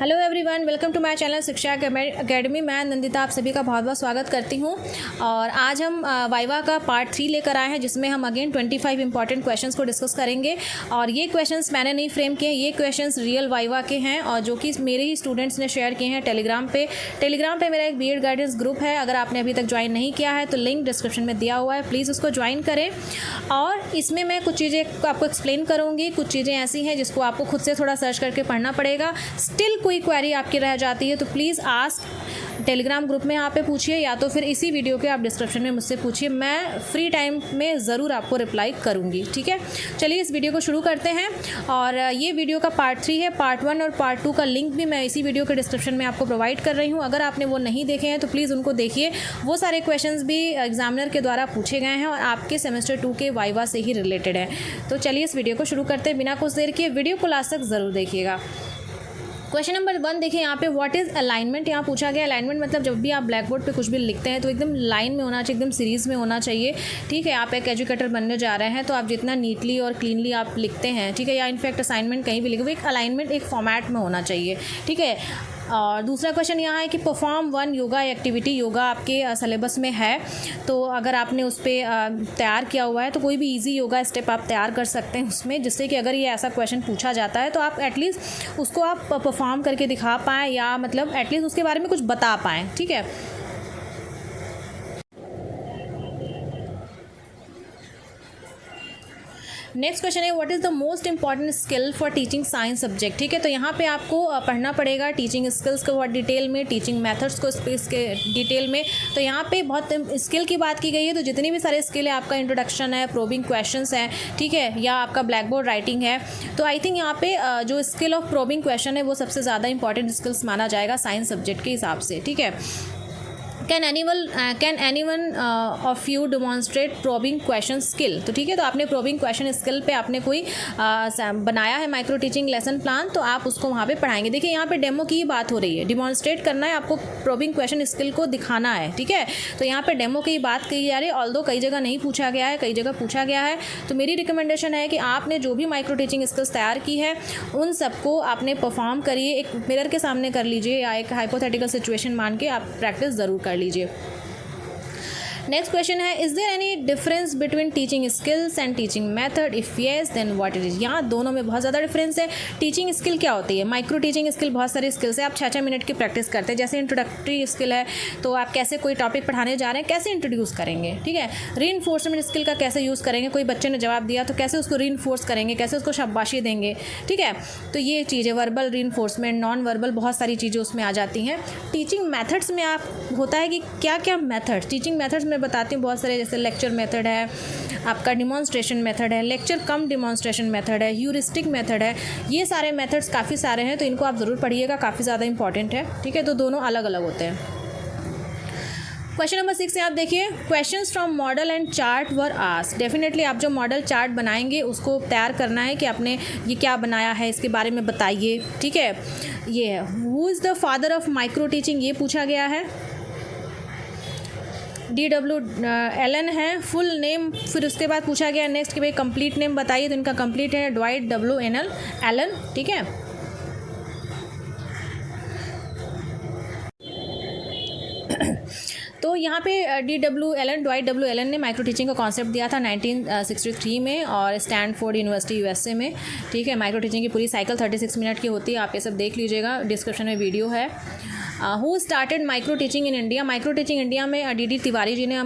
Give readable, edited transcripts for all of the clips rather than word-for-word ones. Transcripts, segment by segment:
Hello everyone, welcome to my channel Shiksha Academy. मैं नंदिता आप सभी का बहुत बहुत स्वागत करती हूं। और आज हम वाइवा का पार्ट 3 लेकर आए हैं, जिसमें हम अगेन 25 इंपॉर्टेंट क्वेश्चंस को डिस्कस करेंगे। और ये क्वेश्चंस मैंने नहीं फ्रेम किए, ये क्वेश्चंस रियल वाइवा के हैं और जो कि मेरे ही स्टूडेंट्स ने शेयर किए हैं टेलीग्राम पे मेरा एक बीएड गाइडेंस ग्रुप है। अगर आपने अभी तक ज्वाइन नहीं किया है तो लिंक डिस्क्रिप्शन में दिया हुआ है, प्लीज़ उसको ज्वाइन करें। और इसमें मैं कुछ चीज़ें आपको एक्सप्लेन करूँगी, कुछ चीज़ें ऐसी हैं जिसको आपको खुद से थोड़ा सर्च करके पढ़ना पड़ेगा। स्टिल कोई क्वेरी आपकी रह जाती है तो प्लीज़ आस्क टेलीग्राम ग्रुप में यहाँ पे पूछिए, या तो फिर इसी वीडियो के आप डिस्क्रिप्शन में मुझसे पूछिए, मैं फ्री टाइम में ज़रूर आपको रिप्लाई करूँगी। ठीक है, चलिए इस वीडियो को शुरू करते हैं। और ये वीडियो का पार्ट 3 है। पार्ट 1 और पार्ट 2 का लिंक भी मैं इसी वीडियो के डिस्क्रिप्शन में आपको प्रोवाइड कर रही हूँ। अगर आपने वो नहीं देखे हैं तो प्लीज़ उनको देखिए। वो सारे क्वेश्चंस भी एग्जामिनर के द्वारा पूछे गए हैं और आपके सेमेस्टर 2 के वाइवा से ही रिलेटेड है। तो चलिए इस वीडियो को शुरू करते हैं बिना कुछ देर के। वीडियो को लास्ट तक ज़रूर देखिएगा। क्वेश्चन नंबर 1 देखिए यहाँ पे, व्हाट इज़ अलाइनमेंट। यहाँ पूछा गया अलाइनमेंट मतलब जब भी आप ब्लैक बोर्ड पे कुछ भी लिखते हैं तो एकदम लाइन में होना चाहिए, एकदम सीरीज़ में होना चाहिए। ठीक है, आप एक एजुकेटर बनने जा रहे हैं तो आप जितना नीटली और क्लीनली आप लिखते हैं, ठीक है, या इनफैक्ट असाइनमेंट कहीं भी लिखे, वो एक अलाइनमेंट एक फॉर्मेट में होना चाहिए। ठीक है। और दूसरा क्वेश्चन यहाँ है कि परफॉर्म 1 योगा एक्टिविटी। योगा आपके सिलेबस में है, तो अगर आपने उस पर तैयार किया हुआ है तो कोई भी इजी योगा स्टेप आप तैयार कर सकते हैं उसमें, जिससे कि अगर ये ऐसा क्वेश्चन पूछा जाता है तो आप एटलीस्ट उसको आप परफॉर्म करके दिखा पाएँ, या मतलब एटलीस्ट उसके बारे में कुछ बता पाएँ। ठीक है। नेक्स्ट क्वेश्चन है, what is the most important skill for teaching science subject. ठीक है, तो यहाँ पे आपको पढ़ना पड़ेगा टीचिंग स्किल्स को बहुत डिटेल में, टीचिंग मेथड्स को इसके डिटेल में। तो यहाँ पे बहुत स्किल की बात की गई है, तो जितनी भी सारे स्किल है, आपका इंट्रोडक्शन है, प्रोबिंग क्वेश्चंस है, ठीक है, या आपका ब्लैक बोर्ड राइटिंग है, तो आई थिंक यहाँ पे जो स्किल ऑफ प्रोबिंग क्वेश्चन है वो सबसे ज़्यादा इंपॉर्टेंट स्किल्स माना जाएगा साइंस सब्जेक्ट के हिसाब से। ठीक है। Can anyone of you demonstrate probing question skill. तो ठीक है, तो आपने प्रोबिंग क्वेश्चन स्किल पे आपने कोई बनाया है माइक्रो टीचिंग लेसन प्लान, तो आप उसको वहाँ पे पढ़ाएंगे। देखिए यहाँ पे डेमो की ही बात हो रही है, डिमॉन्स्ट्रेट करना है आपको, प्रोबिंग क्वेश्चन स्किल को दिखाना है। ठीक है, तो यहाँ पे डेमो की ही बात कही जा रही है। ऑल्दो कई जगह नहीं पूछा गया है, कई जगह पूछा गया है, तो मेरी रिकमेंडेशन है कि आपने जो भी माइक्रो टीचिंग स्किल्स तैयार की है उन सबको आपने परफॉर्म करिए, एक मिरर के सामने कर लीजिए, या एक हाइपोथेटिकल सिचुएशन मान के आप प्रैक्टिस ज़रूर कर लीजिए। नेक्स्ट क्वेश्चन है, is there any difference between teaching skills and teaching method, if yes then what it is. यहाँ दोनों में बहुत ज़्यादा डिफरेंस है। टीचिंग स्किल क्या होती है, माइक्रो टीचिंग स्किल बहुत सारी स्किल्स है, आप 6-6 मिनट की प्रैक्टिस करते हैं। जैसे इंट्रोडक्टरी स्किल है, तो आप कैसे कोई टॉपिक पढ़ाने जा रहे हैं, कैसे इंट्रोड्यूस करेंगे। ठीक है। रीइंफोर्समेंट स्किल का कैसे यूज़ करेंगे, कोई बच्चे ने जवाब दिया तो कैसे उसको रीइंफोर्स करेंगे, कैसे उसको शाबाशी देंगे। ठीक है, तो ये चीज़ें वर्बल रीइंफोर्समेंट, नॉन वर्बल, बहुत सारी चीज़ें उसमें आ जाती हैं। टीचिंग मेथड्स में आप होता है कि क्या क्या मेथड्स, टीचिंग मेथड्स में बताती हूँ बहुत सारे, जैसे लेक्चर मेथड है, आपका डिमॉन्स्ट्रेशन मेथड है, लेक्चर कम डिमॉन्स्ट्रेशन मेथड है, ह्यूरिस्टिक मेथड है। ये सारे मेथड्स काफ़ी सारे हैं, तो इनको आप ज़रूर पढ़िएगा, काफ़ी ज़्यादा इंपॉर्टेंट है। ठीक है, तो दोनों अलग अलग होते हैं। क्वेश्चन नंबर 6 से आप देखिए, questions from model and chart were asked. Definitely आप जो मॉडल चार्ट बनाएंगे उसको तैयार करना है कि आपने ये क्या बनाया है, इसके बारे में बताइए। ठीक है, ये है, who is the father of micro teaching, ये पूछा गया है। D.W. एलन है फुल नेम। फिर उसके बाद पूछा गया नेक्स्ट कि भाई कंप्लीट नेम बताइए, तो इनका कंप्लीट है ड्वाइट W. एलन। ठीक है। तो यहाँ पे ड्वाइट W. एलन ने माइक्रो टीचिंग का कॉन्सेप्ट दिया था 1963 में, और स्टैनफोर्ड यूनिवर्सिटी USA में। ठीक है, माइक्रो टीचिंग की पूरी साइकिल 36 मिनट की होती है, आप ये सब देख लीजिएगा, डिस्क्रिप्शन में वीडियो है। Who started micro teaching in India. Micro teaching India में D.D. तिवारी जी ने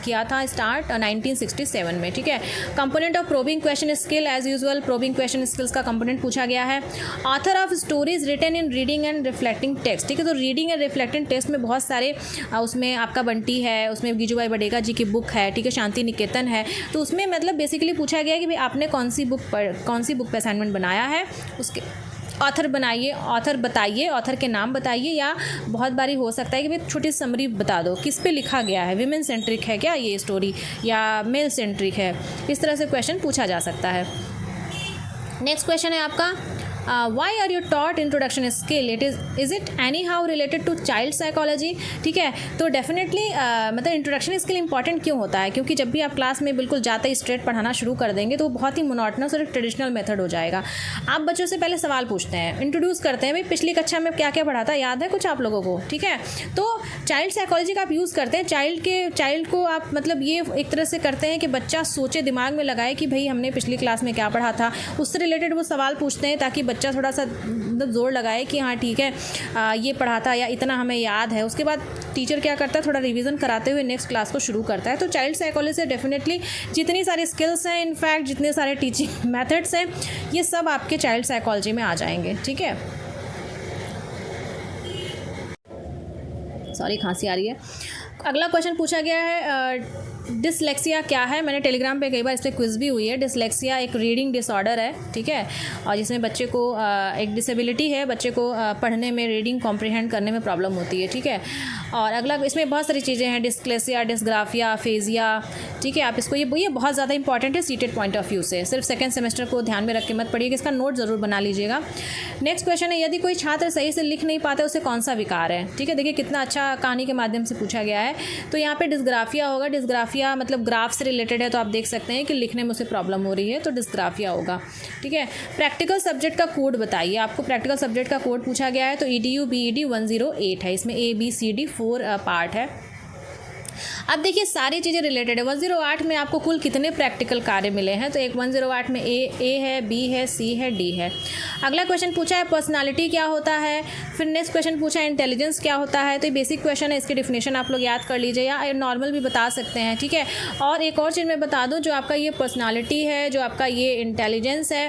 किया था स्टार्ट 1967 में। ठीक है। Component of probing question skill, as usual probing question skills का कंपोनेंट पूछा गया है। Author of stories written in reading and reflecting text. ठीक है, तो रीडिंग एंड रिफ्लेक्टिंग टेक्स्ट में बहुत सारे उसमें आपका बंटी है, उसमें गिजूभाई बडेगा जी की बुक है, ठीक है, शांति निकेतन है। तो उसमें मतलब बेसिकली पूछा गया कि भाई आपने कौन सी बुक पे असाइनमेंट बनाया है, उसके ऑथर बताइए, ऑथर के नाम बताइए, या बहुत बारी हो सकता है कि भाई छोटी समरी बता दो किस पे लिखा गया है, विमेन सेंट्रिक है क्या ये स्टोरी, या मेल सेंट्रिक है। इस तरह से क्वेश्चन पूछा जा सकता है। नेक्स्ट क्वेश्चन है आपका, why are you taught introduction skill, is it any how related to child psychology. ठीक है, तो डेफिनेटली मतलब इंट्रोडक्शन स्किल इंपॉर्टेंट क्यों होता है, क्योंकि जब भी आप क्लास में बिल्कुल जाते ही स्ट्रेट पढ़ाना शुरू कर देंगे तो वो बहुत ही मोनोटोनस और ट्रेडिशनल मेथड हो जाएगा। आप बच्चों से पहले सवाल पूछते हैं, इंट्रोड्यूस करते हैं, भाई पिछली कक्षा में क्या क्या पढ़ा था, याद है कुछ आप लोगों को। ठीक है, तो चाइल्ड साइकोलॉजी का आप यूज़ करते हैं, चाइल्ड को आप मतलब ये एक तरह से करते हैं कि बच्चा सोचे, दिमाग में लगाए कि भाई हमने पिछली क्लास में क्या पढ़ा था, उससे रिलेटेड वो सवाल पूछते हैं ताकि बच्चा थोड़ा सा मतलब जोर लगाए कि हाँ ठीक है ये पढ़ा था या इतना हमें याद है। उसके बाद टीचर क्या करता है, थोड़ा रिवीजन कराते हुए नेक्स्ट क्लास को शुरू करता है। तो चाइल्ड साइकोलॉजी से डेफिनेटली जितनी सारी स्किल्स हैं, इनफैक्ट जितने सारे टीचिंग मेथड्स हैं, ये सब आपके चाइल्ड साइकोलॉजी में आ जाएंगे। ठीक है, सॉरी खांसी आ रही है। अगला क्वेश्चन पूछा गया है डिसलेक्सिया क्या है। मैंने टेलीग्राम पे कई बार इस पर क्विज भी हुई है। डिसलेक्सिया एक रीडिंग डिसऑर्डर है, ठीक है, और जिसमें बच्चे को एक डिसेबिलिटी है, बच्चे को पढ़ने में, रीडिंग कॉम्प्रिहेंड करने में प्रॉब्लम होती है। ठीक है, और अगला इसमें बहुत सारी चीज़ें हैं, डिस्क्लेसिया, डिस्ग्राफिया, फेजिया। ठीक है, आप इसको ये बहुत ज़्यादा इंपॉर्टेंट है सीटेड पॉइंट ऑफ व्यू से। सिर्फ सेकंड सेमेस्टर को ध्यान में रख के मत पढ़िएगा, इसका नोट ज़रूर बना लीजिएगा। नेक्स्ट क्वेश्चन है, यदि कोई छात्र सही से लिख नहीं पाता उसे कौन सा विकार है। ठीक है, देखिए कितना अच्छा कहानी के माध्यम से पूछा गया है। तो यहाँ पे डिस्ग्राफिया होगा। डिस्ग्राफिया मतलब ग्राफ से रिलेटेड है, तो आप देख सकते हैं कि लिखने में उसे प्रॉब्लम हो रही है, तो डिस्ग्राफिया होगा। ठीक है, प्रैक्टिकल सब्जेक्ट का कोड बताइए। आपको प्रैक्टिकल सब्जेक्ट का कोड पूछा गया है, तो EDU BED 108 है। इसमें ABCD 4 पार्ट है। अब देखिए सारी चीज़ें रिलेटेड है। 108 में आपको कुल कितने प्रैक्टिकल कार्य मिले हैं, तो एक 108 में ए है, बी है, सी है, डी है। अगला क्वेश्चन पूछा है पर्सनालिटी क्या होता है। फिर नेक्स्ट क्वेश्चन पूछा है इंटेलिजेंस क्या होता है। तो ये बेसिक क्वेश्चन है, इसकी डिफिनेशन आप लोग याद कर लीजिए या नॉर्मल भी बता सकते हैं। ठीक है, और एक और चीज़ मैं बता दूँ, जो आपका ये पर्सनालिटी है, जो आपका ये इंटेलिजेंस है,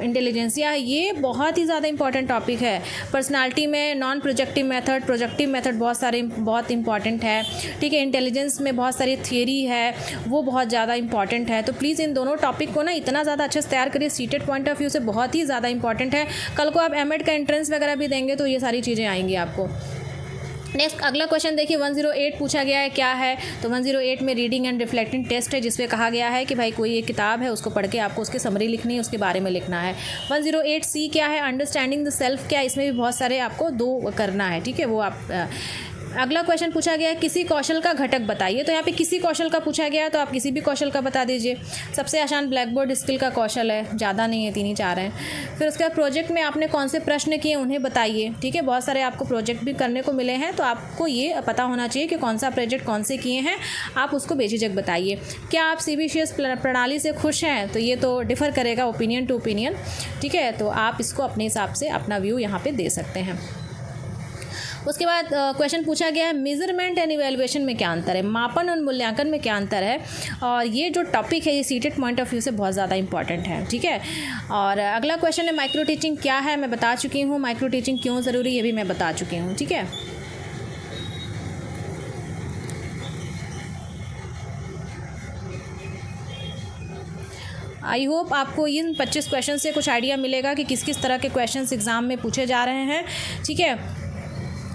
इंटेलिजेंसिया है, ये बहुत ही ज़्यादा इंपॉर्टेंट टॉपिक है। पर्सनालिटी में non projective method, projective method बहुत इंपॉर्टेंट है। ठीक है, इंटेलिजेंस में बहुत सारी थियरी है, वो बहुत ज़्यादा इंपॉर्टेंट है। तो प्लीज़ इन दोनों टॉपिक को ना इतना ज़्यादा अच्छे से तैयार करिए, सीटेड पॉइंट ऑफ व्यू से बहुत ही ज़्यादा इंपॉर्टेंट है। कल को आप एमएड का एंट्रेंस वगैरह भी देंगे तो ये सारी चीज़ें आएंगी आपको। नेक्स्ट अगला क्वेश्चन देखिए 108 पूछा गया है क्या है। तो 108 में रीडिंग एंड रिफ्लेक्टिंग टेस्ट है, जिसमें कहा गया है कि भाई कोई एक किताब है, उसको पढ़ के आपको उसकी समरी लिखनी है, उसके बारे में लिखना है। 108C क्या है, अंडरस्टैंडिंग द सेल्फ क्या है। इसमें भी बहुत सारे आपको 2 करना है। ठीक है, वो आप अगला क्वेश्चन पूछा गया है किसी कौशल का घटक बताइए। तो यहाँ पे किसी कौशल का पूछा गया है, तो आप किसी भी कौशल का बता दीजिए। सबसे आसान ब्लैक बोर्ड स्किल का कौशल है, ज़्यादा नहीं है, 3 ही 4 हैं। फिर उसके बाद प्रोजेक्ट में आपने कौन से प्रश्न किए उन्हें बताइए। ठीक है, बहुत सारे आपको प्रोजेक्ट भी करने को मिले हैं, तो आपको ये पता होना चाहिए कि कौन सा प्रोजेक्ट कौन से किए हैं, आप उसको बेझिझक बताइए। क्या आप CBCS प्रणाली से खुश हैं, तो ये तो डिफ़र करेगा ओपिनियन टू ओपिनियन। ठीक है, तो आप इसको अपने हिसाब से अपना व्यू यहाँ पर दे सकते हैं। उसके बाद क्वेश्चन पूछा गया है मेजरमेंट एंड इवैल्यूएशन में क्या अंतर है, मापन और मूल्यांकन में क्या अंतर है। और ये जो टॉपिक है ये सीटेड पॉइंट ऑफ व्यू से बहुत ज़्यादा इंपॉर्टेंट है। ठीक है, और अगला क्वेश्चन है माइक्रो टीचिंग क्या है, मैं बता चुकी हूँ। माइक्रो टीचिंग क्यों ज़रूरी ये भी मैं बता चुकी हूँ। ठीक है, आई होप आपको इन 25 क्वेश्चन से कुछ आइडिया मिलेगा कि किस किस तरह के क्वेश्चंस एग्ज़ाम में पूछे जा रहे हैं। ठीक है,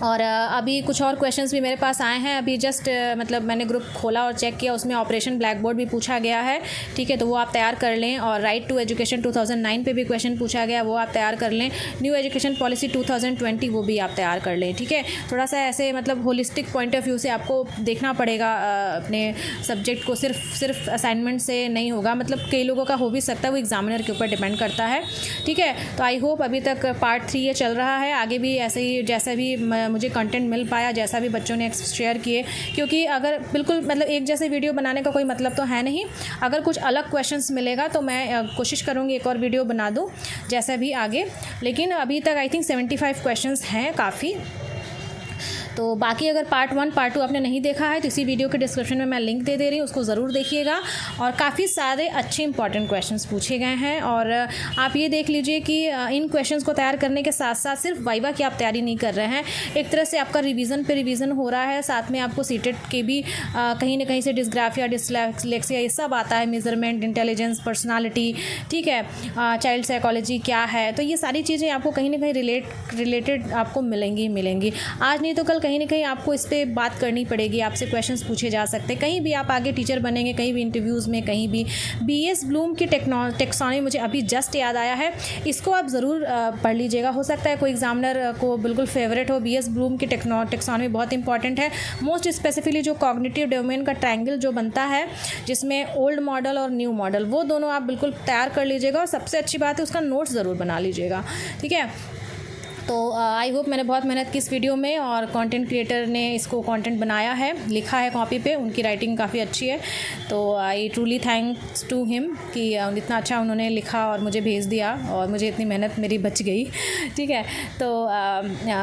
और अभी कुछ और क्वेश्चंस भी मेरे पास आए हैं। अभी जस्ट मतलब मैंने ग्रुप खोला और चेक किया, उसमें ऑपरेशन ब्लैक बोर्ड भी पूछा गया है। ठीक है, तो वो आप तैयार कर लें। और राइट टू एजुकेशन 2009 पे भी क्वेश्चन पूछा गया, वो आप तैयार कर लें। न्यू एजुकेशन पॉलिसी 2020 वो भी आप तैयार कर लें। ठीक है, थोड़ा सा ऐसे मतलब होलिस्टिक पॉइंट ऑफ व्यू से आपको देखना पड़ेगा अपने सब्जेक्ट को। सिर्फ असाइनमेंट से नहीं होगा, मतलब कई लोगों का हो भी सकता है, वो एग्जामिनर के ऊपर डिपेंड करता है। ठीक है, तो आई होप अभी तक पार्ट 3 ये चल रहा है, आगे भी ऐसे ही जैसा भी मुझे कंटेंट मिल पाया, जैसा भी बच्चों ने शेयर किए, क्योंकि अगर बिल्कुल मतलब एक जैसे वीडियो बनाने का कोई मतलब तो है नहीं। अगर कुछ अलग क्वेश्चंस मिलेगा तो मैं कोशिश करूँगी एक और वीडियो बना दूँ जैसा भी आगे। लेकिन अभी तक आई थिंक 75 क्वेश्चंस हैं, काफ़ी। तो बाकी अगर पार्ट 1 पार्ट 2 आपने नहीं देखा है तो इसी वीडियो के डिस्क्रिप्शन में मैं लिंक दे रही हूँ, उसको ज़रूर देखिएगा। और काफ़ी सारे अच्छे इंपॉर्टेंट क्वेश्चंस पूछे गए हैं। और आप ये देख लीजिए कि इन क्वेश्चंस को तैयार करने के साथ साथ सिर्फ वाइवा की आप तैयारी नहीं कर रहे हैं, एक तरह से आपका रिवीजन पे रिवीजन हो रहा है। साथ में आपको सीटेट के भी कहीं ना कहीं से डिस्ग्राफिया, डिसलेक्सिया ये सब आता है, मेजरमेंट, इंटेलिजेंस, पर्सनालिटी। ठीक है, चाइल्ड साइकोलॉजी क्या है, तो ये सारी चीज़ें आपको कहीं ना कहीं रिलेटेड आपको मिलेंगी। आज नहीं तो कल कहीं ना कहीं आपको इस पर बात करनी पड़ेगी, आपसे क्वेश्चंस पूछे जा सकते हैं। कहीं भी आप आगे टीचर बनेंगे, कहीं भी इंटरव्यूज़ में, कहीं भी। बीएस ब्लूम की टेक्सोनॉमी मुझे अभी जस्ट याद आया है, इसको आप ज़रूर पढ़ लीजिएगा। हो सकता है कोई एग्जामिनर को बिल्कुल फेवरेट हो। बीएस ब्लूम की टेक्सोनॉमी बहुत इंपॉर्टेंट है। मोस्ट स्पेसिफिकली जो कॉग्निटिव डोमेन का ट्रायंगल जो बनता है, जिसमें ओल्ड मॉडल और न्यू मॉडल, वो दोनों आप बिल्कुल तैयार कर लीजिएगा। और सबसे अच्छी बात है उसका नोट्स ज़रूर बना लीजिएगा, ठीक है। तो आई होप मैंने बहुत मेहनत की इस वीडियो में, और कंटेंट क्रिएटर ने इसको कंटेंट बनाया है, लिखा है कॉपी पे, उनकी राइटिंग काफ़ी अच्छी है। तो I truly thanks to him कि इतना अच्छा उन्होंने लिखा और मुझे भेज दिया, और मुझे इतनी मेहनत मेरी बच गई, ठीक है। तो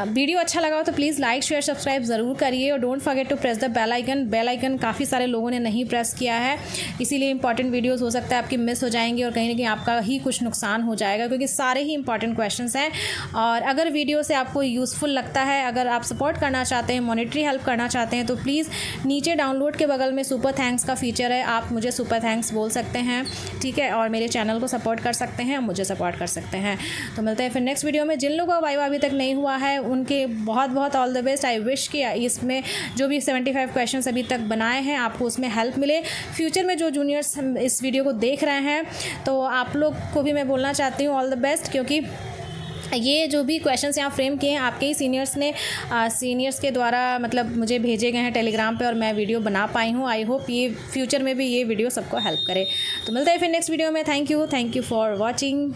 वीडियो अच्छा लगा हो तो प्लीज़ लाइक शेयर सब्सक्राइब ज़रूर करिए, और don't forget to press the bell icon. Bell icon काफ़ी सारे लोगों ने नहीं प्रेस किया है, इसीलिए इंपॉर्टेंट वीडियोज़ हो सकता है आपकी मिस हो जाएंगी, और कहीं ना कहीं आपका ही कुछ नुकसान हो जाएगा, क्योंकि सारे ही इंपॉर्टेंट क्वेश्चंस हैं। और अगर वीडियो से आपको यूज़फुल लगता है, अगर आप सपोर्ट करना चाहते हैं, मॉनेटरी हेल्प करना चाहते हैं, तो प्लीज़ नीचे डाउनलोड के बगल में सुपर थैंक्स का फीचर है, आप मुझे सुपर थैंक्स बोल सकते हैं, ठीक है। और मेरे चैनल को सपोर्ट कर सकते हैं, मुझे सपोर्ट कर सकते हैं। तो मिलते हैं फिर नेक्स्ट वीडियो में। जिन लोगों का वाइवा अभी तक नहीं हुआ है, उनके बहुत बहुत all the best. I wish कि इसमें जो भी 75 क्वेश्चन अभी तक बनाए हैं, आपको उसमें हेल्प मिले। फ्यूचर में जो जूनियर्स इस वीडियो को देख रहे हैं, तो आप लोग को भी मैं बोलना चाहती हूँ ऑल द बेस्ट, क्योंकि ये जो भी क्वेश्चंस यहाँ फ्रेम किए हैं आपके ही सीनियर्स के द्वारा मतलब मुझे भेजे गए हैं टेलीग्राम पे, और मैं वीडियो बना पाई हूँ। आई होप ये फ्यूचर में भी ये वीडियो सबको हेल्प करे। तो मिलते हैं फिर नेक्स्ट वीडियो में। Thank you for watching.